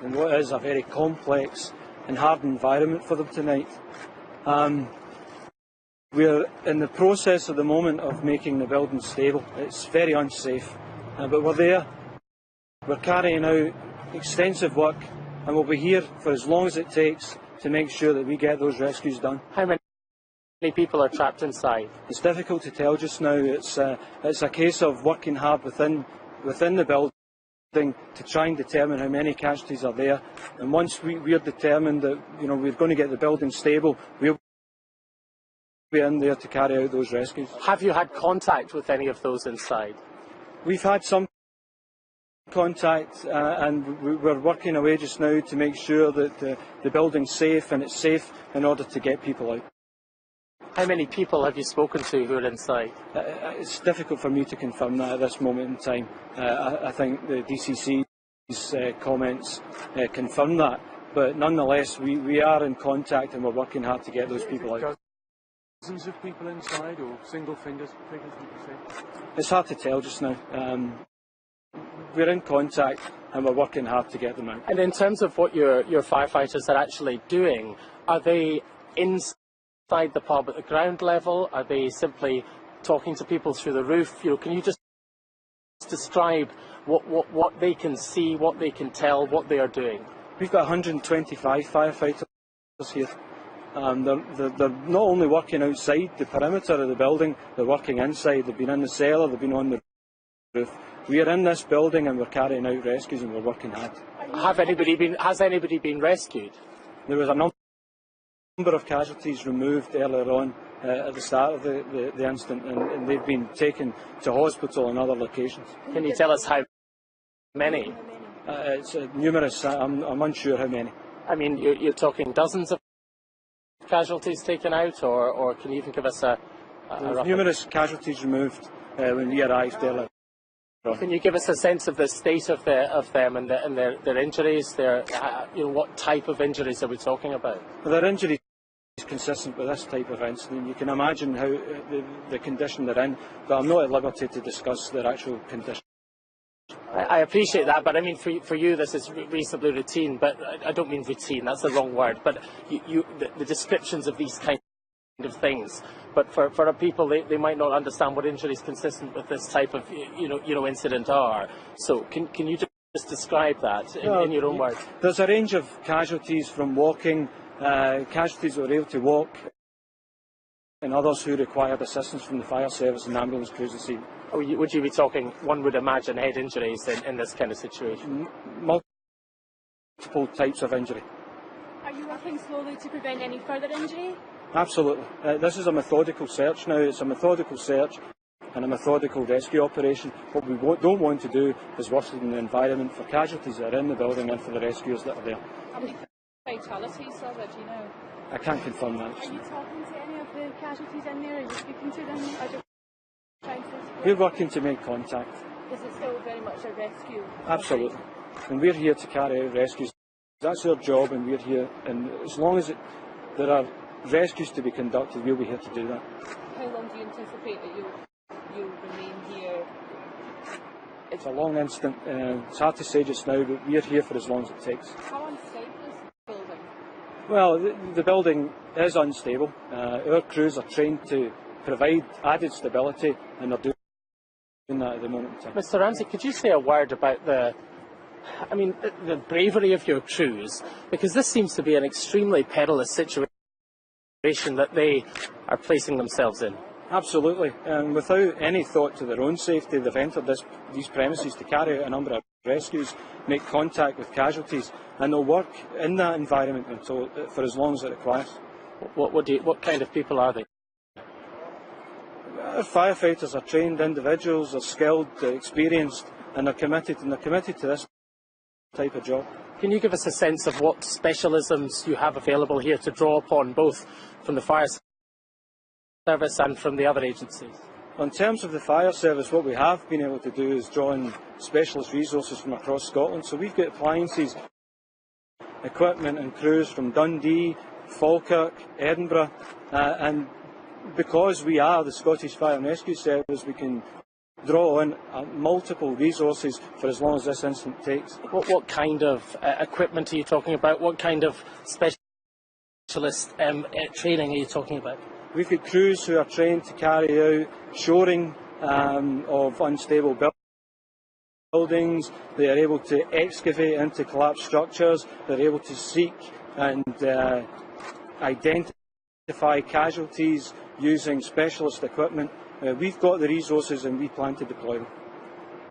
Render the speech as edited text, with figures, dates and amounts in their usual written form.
in what is a very complex and hard environment for them tonight. We're in the process at the moment of making the building stable. It's very unsafe, but we're there. We're carrying out extensive work, and we'll be here for as long as it takes to make sure that we get those rescues done. How many people are trapped inside? It's difficult to tell just now. It's a case of working hard within the building to try and determine how many casualties are there. And once we're determined that we're going to get the building stable, we'll be in there to carry out those rescues. Have you had contact with any of those inside? We've had some contact, and we're working away just now to make sure that the building's safe, and it's safe in order to get people out. How many people have you spoken to who are inside? It's difficult for me to confirm that at this moment in time. I think the DCC's comments confirm that, but nonetheless we are in contact and we're working hard to get those people out. Dozens of people inside, or single figures, would you say? It's hard to tell just now. We're in contact and we're working hard to get them out. And in terms of what your firefighters are actually doing, are they inside the pub at the ground level? Are they simply talking to people through the roof? Can you just describe what they can see, what they can tell, what they are doing? We've got 125 firefighters here. They're not only working outside the perimeter of the building, they're working inside. They've been in the cellar, they've been on the roof. We are in this building and we're carrying out rescues and we're working hard. Has anybody been rescued? There was a number of casualties removed earlier on at the start of the incident, and they've been taken to hospital and other locations. Can you tell us how many? It's numerous. I'm unsure how many. I mean, you're talking dozens of casualties taken out, or can you even give us a rough... Numerous casualties removed when we arrived earlier. Can you give us a sense of the state of them and their injuries? What type of injuries are we talking about? Well, their injuries are consistent with this type of incident. You can imagine how the condition they're in, but I'm not at liberty to discuss their actual condition. I appreciate that, but I mean, for you this is reasonably routine, but I don't mean routine, that's the wrong word, but the descriptions of these kind of things, but for people they might not understand what injuries consistent with this type of incident are. So can you just describe that in your own words? There's a range of casualties from walking, casualties that are able to walk, and others who required assistance from the fire service and ambulance crews at scene. Would you be talking, one would imagine, head injuries in this kind of situation? Multiple types of injury. Are you working slowly to prevent any further injury? Absolutely. This is a methodical search now. It's a methodical search and a methodical rescue operation. What we don't want to do is worsen the environment for casualties that are in the building and for the rescuers that are there. How many fatalities, sir, do you know? I can't confirm that. Are you talking to any of the casualties in there? Are you speaking to them? We're working to make contact. Is it still very much a rescue? Absolutely. And we're here to carry out rescues. That's our job, and we're here. And as long as there are rescues to be conducted, we'll be here to do that. How long do you anticipate that you'll remain here? It's a long incident. It's hard to say just now, but we're here for as long as it takes. How unstable is the building? Well, the building is unstable. Our crews are trained to provide added stability, and they're doing that at the moment in time. Mr. Ramsey, could you say a word about the bravery of your crews? Because this seems to be an extremely perilous situation that they are placing themselves in. Absolutely, and without any thought to their own safety, they've entered these premises to carry out a number of rescues, make contact with casualties, and they'll work in that environment for as long as it requires. What kind of people are they? Our firefighters are trained individuals, they're skilled, they're experienced, and they're committed to this type of job. Can you give us a sense of what specialisms you have available here to draw upon, both from the fire service and from the other agencies? In terms of the fire service, what we have been able to do is draw in specialist resources from across Scotland. So we've got appliances, equipment and crews from Dundee, Falkirk, Edinburgh, and because we are the Scottish Fire and Rescue Service, we can draw on multiple resources for as long as this incident takes. What kind of equipment are you talking about? What kind of specialist training are you talking about? We've got crews who are trained to carry out shoring of unstable buildings. They are able to excavate into collapsed structures. They're able to seek and identify casualties using specialist equipment. We've got the resources and we plan to deploy them.